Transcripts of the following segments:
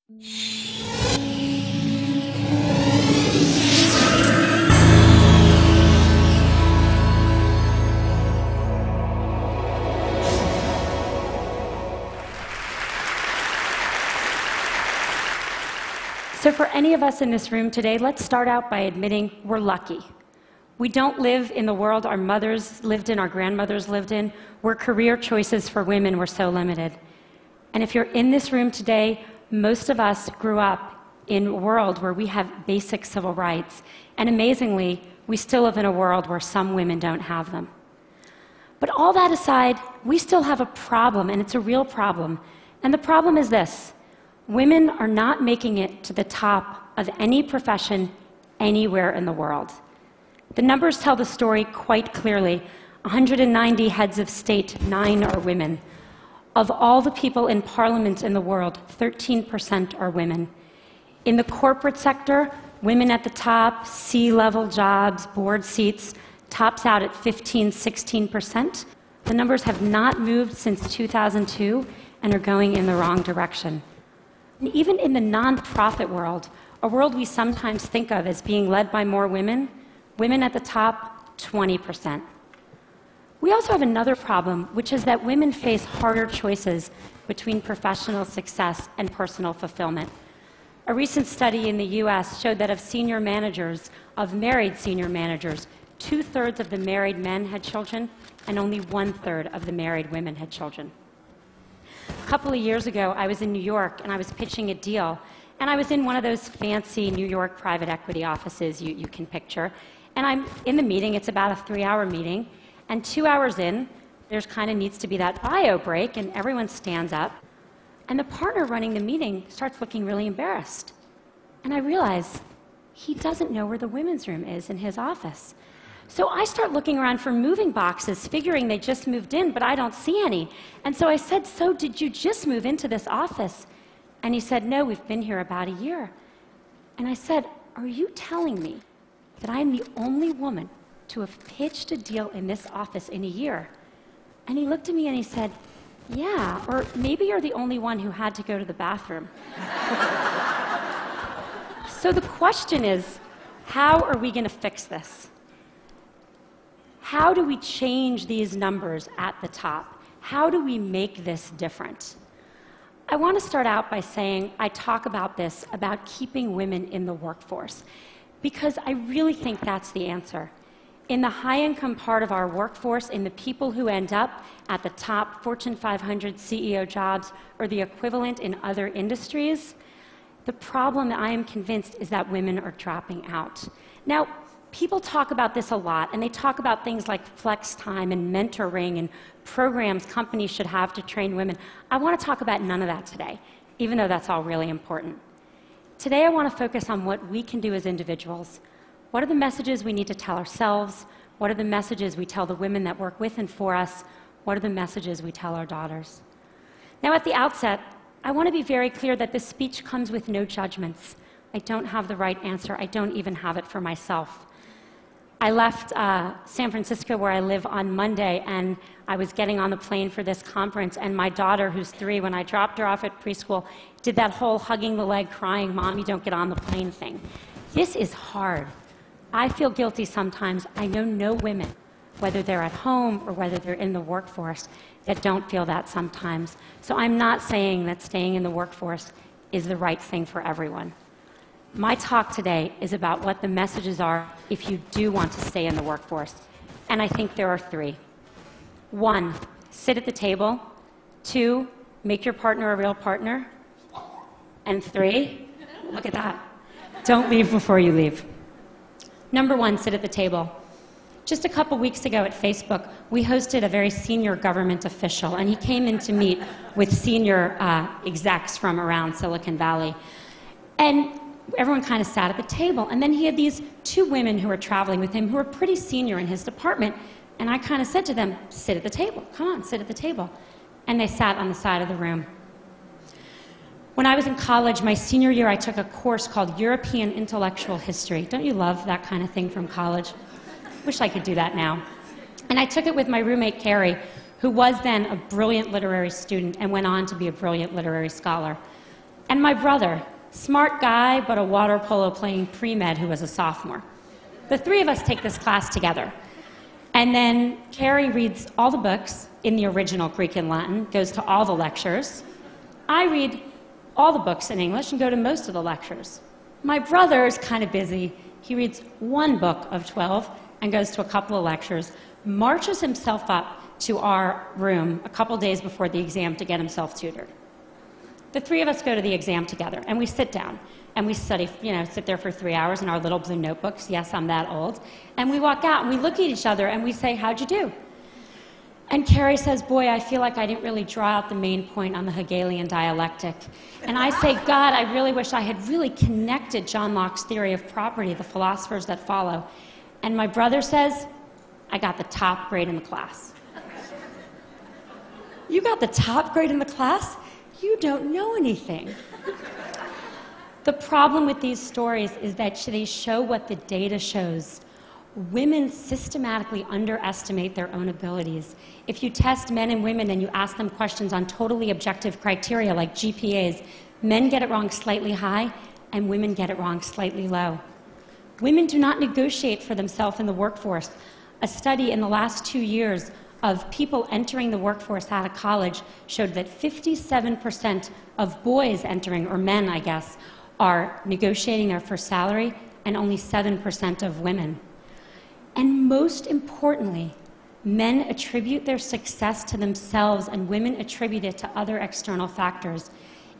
So for any of us in this room today, let's start out by admitting we're lucky. We don't live in the world our mothers lived in, our grandmothers lived in, where career choices for women were so limited. And if you're in this room today, most of us grew up in a world where we have basic civil rights. And amazingly, we still live in a world where some women don't have them. But all that aside, we still have a problem, and it's a real problem. And the problem is this: women are not making it to the top of any profession anywhere in the world. The numbers tell the story quite clearly. 190 heads of state, 9 are women. Of all the people in parliament in the world, 13% are women. In the corporate sector, women at the top, C-level jobs, board seats, tops out at 15, 16%. The numbers have not moved since 2002 and are going in the wrong direction. And even in the nonprofit world, a world we sometimes think of as being led by more women, women at the top, 20%. We also have another problem, which is that women face harder choices between professional success and personal fulfillment. A recent study in the US showed that of senior managers, of married senior managers, 2/3 of the married men had children, and only 1/3 of the married women had children. A couple of years ago, I was in New York, and I was pitching a deal. And I was in one of those fancy New York private equity offices you can picture. And I'm in the meeting. It's about a 3-hour meeting. And 2 hours in, there's kind of needs to be that bio break, and everyone stands up. And the partner running the meeting starts looking really embarrassed. And I realize he doesn't know where the women's room is in his office. So I start looking around for moving boxes, figuring they just moved in, but I don't see any. And so I said, "So did you just move into this office?" And he said, "No, we've been here about a year." And I said, "Are you telling me that I'm the only woman to have pitched a deal in this office in a year?" And he looked at me and he said, "Yeah, or maybe you're the only one who had to go to the bathroom." So the question is, how are we going to fix this? How do we change these numbers at the top? How do we make this different? I want to start out by saying I talk about this, about keeping women in the workforce, because I really think that's the answer. In the high-income part of our workforce, in the people who end up at the top Fortune 500 CEO jobs or the equivalent in other industries, the problem, I am convinced, is that women are dropping out. Now, people talk about this a lot, and they talk about things like flex time and mentoring and programs companies should have to train women. I want to talk about none of that today, even though that's all really important. Today, I want to focus on what we can do as individuals. What are the messages we need to tell ourselves? What are the messages we tell the women that work with and for us? What are the messages we tell our daughters? Now, at the outset, I want to be very clear that this speech comes with no judgments. I don't have the right answer. I don't even have it for myself. I left San Francisco, where I live, on Monday, and I was getting on the plane for this conference, and my daughter, who's 3, when I dropped her off at preschool, did that whole hugging the leg, crying, "Mommy, don't get on the plane" thing. This is hard. I feel guilty sometimes. I know no women, whether they're at home or whether they're in the workforce, that don't feel that sometimes. So I'm not saying that staying in the workforce is the right thing for everyone. My talk today is about what the messages are if you do want to stay in the workforce. And I think there are 3. 1, sit at the table. 2, make your partner a real partner. And 3, look at that, don't leave before you leave. Number 1, sit at the table. Just a couple weeks ago at Facebook, we hosted a very senior government official, and he came in to meet with senior execs from around Silicon Valley. And everyone kind of sat at the table, and then he had these 2 women who were traveling with him who were pretty senior in his department, and I kind of said to them, "Sit at the table, come on, sit at the table." And they sat on the side of the room. When I was in college, my senior year, I took a course called European Intellectual History. Don't you love that kind of thing from college? Wish I could do that now. And I took it with my roommate, Carrie, who was then a brilliant literary student and went on to be a brilliant literary scholar. and my brother, smart guy, but a water polo playing pre-med who was a sophomore. The three of us take this class together. And then Carrie reads all the books in the original Greek and Latin, goes to all the lectures. I read all the books in English and go to most of the lectures. My brother is kind of busy. He reads one book of 12 and goes to a couple of lectures, marches himself up to our room a couple days before the exam to get himself tutored. The three of us go to the exam together, and we sit down, and we study, sit there for 3 hours in our little blue notebooks. Yes, I'm that old. And we walk out, and we look at each other, and we say, how'd you do? And Carrie says, boy, I feel like I didn't really draw out the main point on the Hegelian dialectic. And I say, God, I really wish I had really connected John Locke's theory of property, the philosophers that follow. And my brother says, I got the top grade in the class. You got the top grade in the class? You don't know anything. The problem with these stories is that they show what the data shows. Women systematically underestimate their own abilities. If you test men and women and you ask them questions on totally objective criteria like GPAs, men get it wrong slightly high and women get it wrong slightly low. Women do not negotiate for themselves in the workforce. A study in the last 2 years of people entering the workforce out of college showed that 57% of boys entering, or men, I guess, are negotiating their first salary, and only 7% of women. And most importantly, men attribute their success to themselves, and women attribute it to other external factors.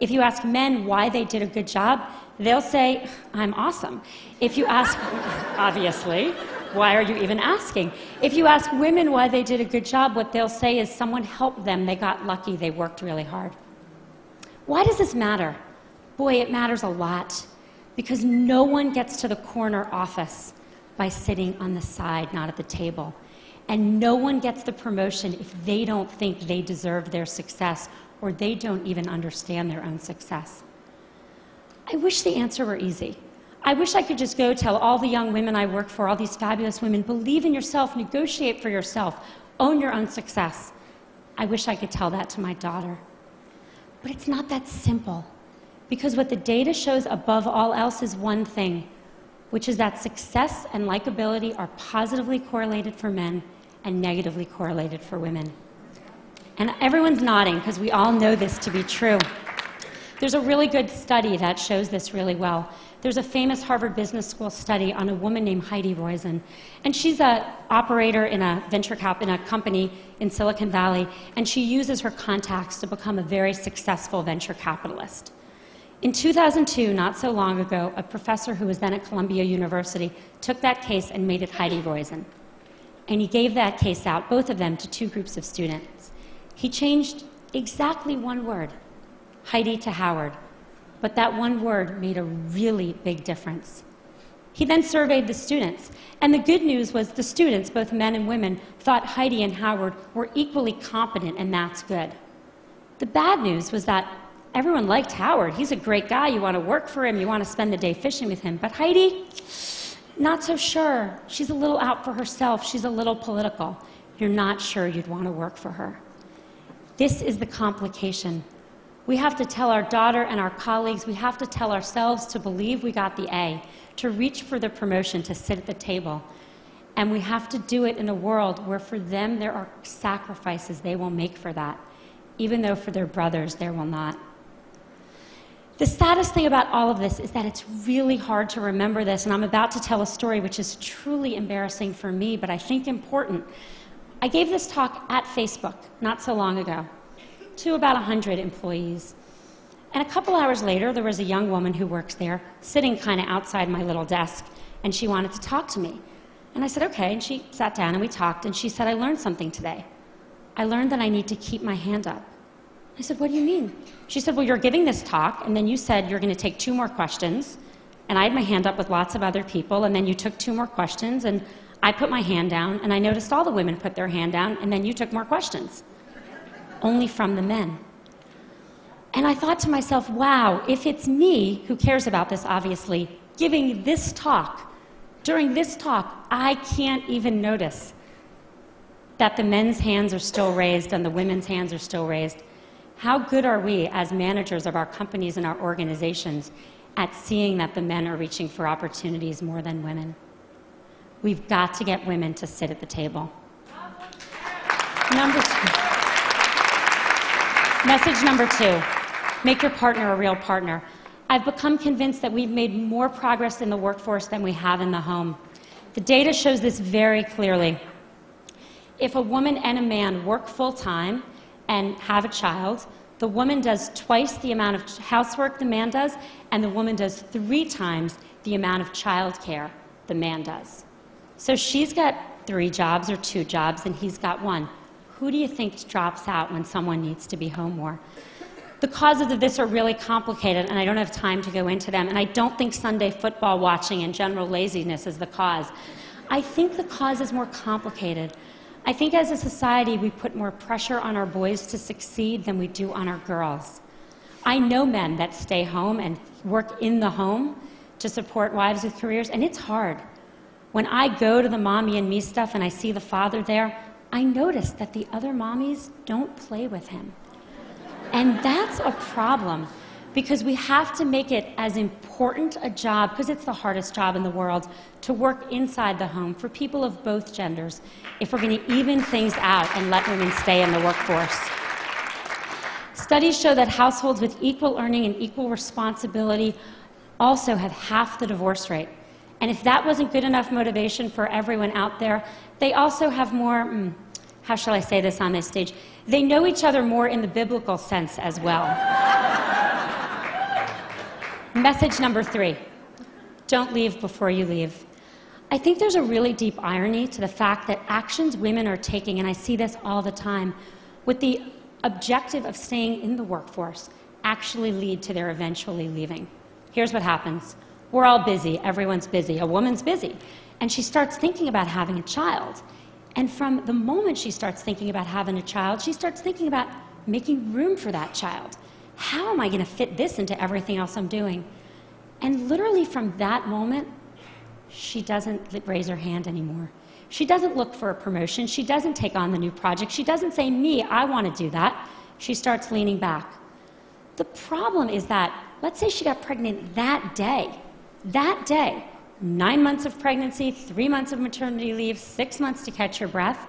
If you ask men why they did a good job, they'll say, I'm awesome. If you ask, obviously, why are you even asking? If you ask women why they did a good job, what they'll say is someone helped them, they got lucky, they worked really hard. Why does this matter? Boy, it matters a lot, because no one gets to the corner office by sitting on the side, not at the table. And no one gets the promotion if they don't think they deserve their success, or they don't even understand their own success. I wish the answer were easy. I wish I could just go tell all the young women I work for, all these fabulous women, believe in yourself, negotiate for yourself, own your own success. I wish I could tell that to my daughter. But it's not that simple, because what the data shows above all else is one thing, which is that success and likability are positively correlated for men and negatively correlated for women. And everyone's nodding, because we all know this to be true. There's a really good study that shows this really well. There's a famous Harvard Business School study on a woman named Heidi Roizen. And she's an operator in a in a company in Silicon Valley, and she uses her contacts to become a very successful venture capitalist. In 2002, not so long ago, a professor who was then at Columbia University took that case and made it Heidi Roizen. And he gave that case out, both of them, to 2 groups of students. He changed exactly one word, Heidi to Howard. But that one word made a really big difference. He then surveyed the students, and the good news was the students, both men and women, thought Heidi and Howard were equally competent, and that's good. The bad news was that everyone liked Howard. He's a great guy. You want to work for him. You want to spend the day fishing with him. But Heidi, not so sure. She's a little out for herself. She's a little political. You're not sure you'd want to work for her. This is the complication. We have to tell our daughter and our colleagues, we have to tell ourselves to believe we got the A, to reach for the promotion, to sit at the table. And we have to do it in a world where for them there are sacrifices they will make for that, even though for their brothers there will not. The saddest thing about all of this is that it's really hard to remember this, and I'm about to tell a story which is truly embarrassing for me, but I think important. I gave this talk at Facebook not so long ago to about 100 employees. And a couple hours later, there was a young woman who works there, sitting kind of outside my little desk, and she wanted to talk to me. And I said, okay, and she sat down and we talked, and she said, I learned something today. I learned that I need to keep my hand up. I said, what do you mean? She said, well, you're giving this talk, and then you said you're going to take 2 more questions, and I had my hand up with lots of other people, and then you took 2 more questions, and I put my hand down, and I noticed all the women put their hand down, and then you took more questions. Only from the men. And I thought to myself, wow, if it's me, who cares about this obviously, giving this talk, during this talk, I can't even notice that the men's hands are still raised and the women's hands are still raised. How good are we as managers of our companies and our organizations at seeing that the men are reaching for opportunities more than women? We've got to get women to sit at the table. Message number 2, make your partner a real partner. I've become convinced that we've made more progress in the workforce than we have in the home. The data shows this very clearly. If a woman and a man work full-time and have a child, the woman does twice the amount of housework the man does, and the woman does 3 times the amount of childcare the man does. So she's got 3 jobs or 2 jobs, and he's got 1. Who do you think drops out when someone needs to be home more? The causes of this are really complicated, and I don't have time to go into them, and I don't think Sunday football watching and general laziness is the cause. I think the cause is more complicated. I think as a society, we put more pressure on our boys to succeed than we do on our girls. I know men that stay home and work in the home to support wives with careers, and it's hard. When I go to the mommy and me stuff and I see the father there, I notice that the other mommies don't play with him. And that's a problem, because we have to make it as important a job, because it's the hardest job in the world, to work inside the home for people of both genders if we're going to even things out and let women stay in the workforce. Studies show that households with equal earning and equal responsibility also have half the divorce rate. And if that wasn't good enough motivation for everyone out there, they also have more, how shall I say this on this stage? They know each other more in the biblical sense as well. Message number 3, don't leave before you leave. I think there's a really deep irony to the fact that actions women are taking, and I see this all the time, with the objective of staying in the workforce actually lead to their eventually leaving. Here's what happens. We're all busy. Everyone's busy. A woman's busy. And she starts thinking about having a child. And from the moment she starts thinking about having a child, she starts thinking about making room for that child. How am I going to fit this into everything else I'm doing? And literally from that moment, she doesn't raise her hand anymore. She doesn't look for a promotion. She doesn't take on the new project. She doesn't say, me, I want to do that. She starts leaning back. The problem is that, let's say she got pregnant that day, 9 months of pregnancy, 3 months of maternity leave, 6 months to catch her breath.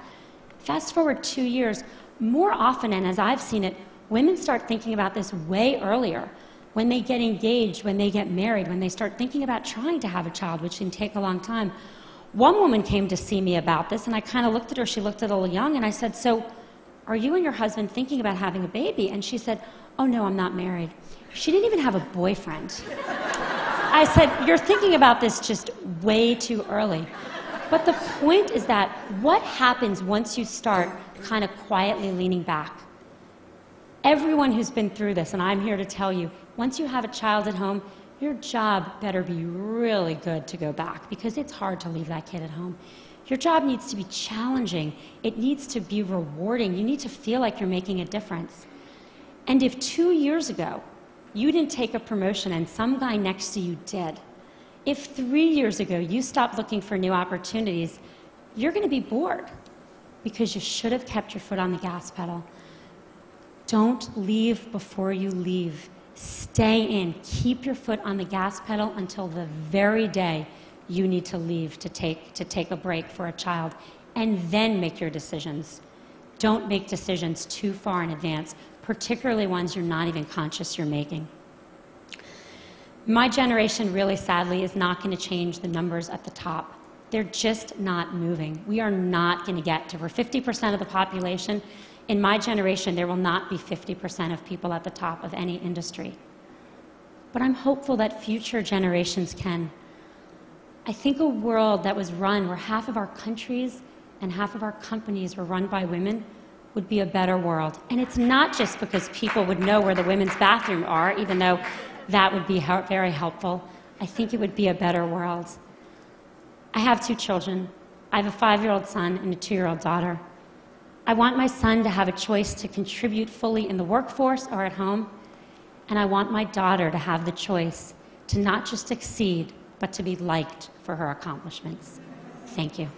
Fast forward 2 years, more often, and as I've seen it, women start thinking about this way earlier. When they get engaged, when they get married, when they start thinking about trying to have a child, which can take a long time. One woman came to see me about this, and I kind of looked at her. She looked a little young, and I said, so are you and your husband thinking about having a baby? And she said, oh, no, I'm not married. She didn't even have a boyfriend. I said, you're thinking about this just way too early. But the point is that what happens once you start kind of quietly leaning back? Everyone who's been through this, and I'm here to tell you, once you have a child at home, your job better be really good to go back, because it's hard to leave that kid at home. Your job needs to be challenging. It needs to be rewarding. You need to feel like you're making a difference. And if 2 years ago, you didn't take a promotion and some guy next to you did, if 3 years ago you stopped looking for new opportunities, you're going to be bored because you should have kept your foot on the gas pedal. Don't leave before you leave. Stay in. Keep your foot on the gas pedal until the very day you need to leave to take a break for a child, and then make your decisions. Don't make decisions too far in advance, particularly ones you're not even conscious you're making. My generation, really sadly, is not going to change the numbers at the top. They're just not moving. We are not going to get to, we're 50% of the population. In my generation, there will not be 50% of people at the top of any industry. But I'm hopeful that future generations can. I think a world that was run where half of our countries and half of our companies were run by women would be a better world. And it's not just because people would know where the women's bathrooms are, even though that would be very helpful. I think it would be a better world. I have 2 children. I have a 5-year-old son and a 2-year-old daughter. I want my son to have a choice to contribute fully in the workforce or at home, and I want my daughter to have the choice to not just succeed, but to be liked for her accomplishments. Thank you.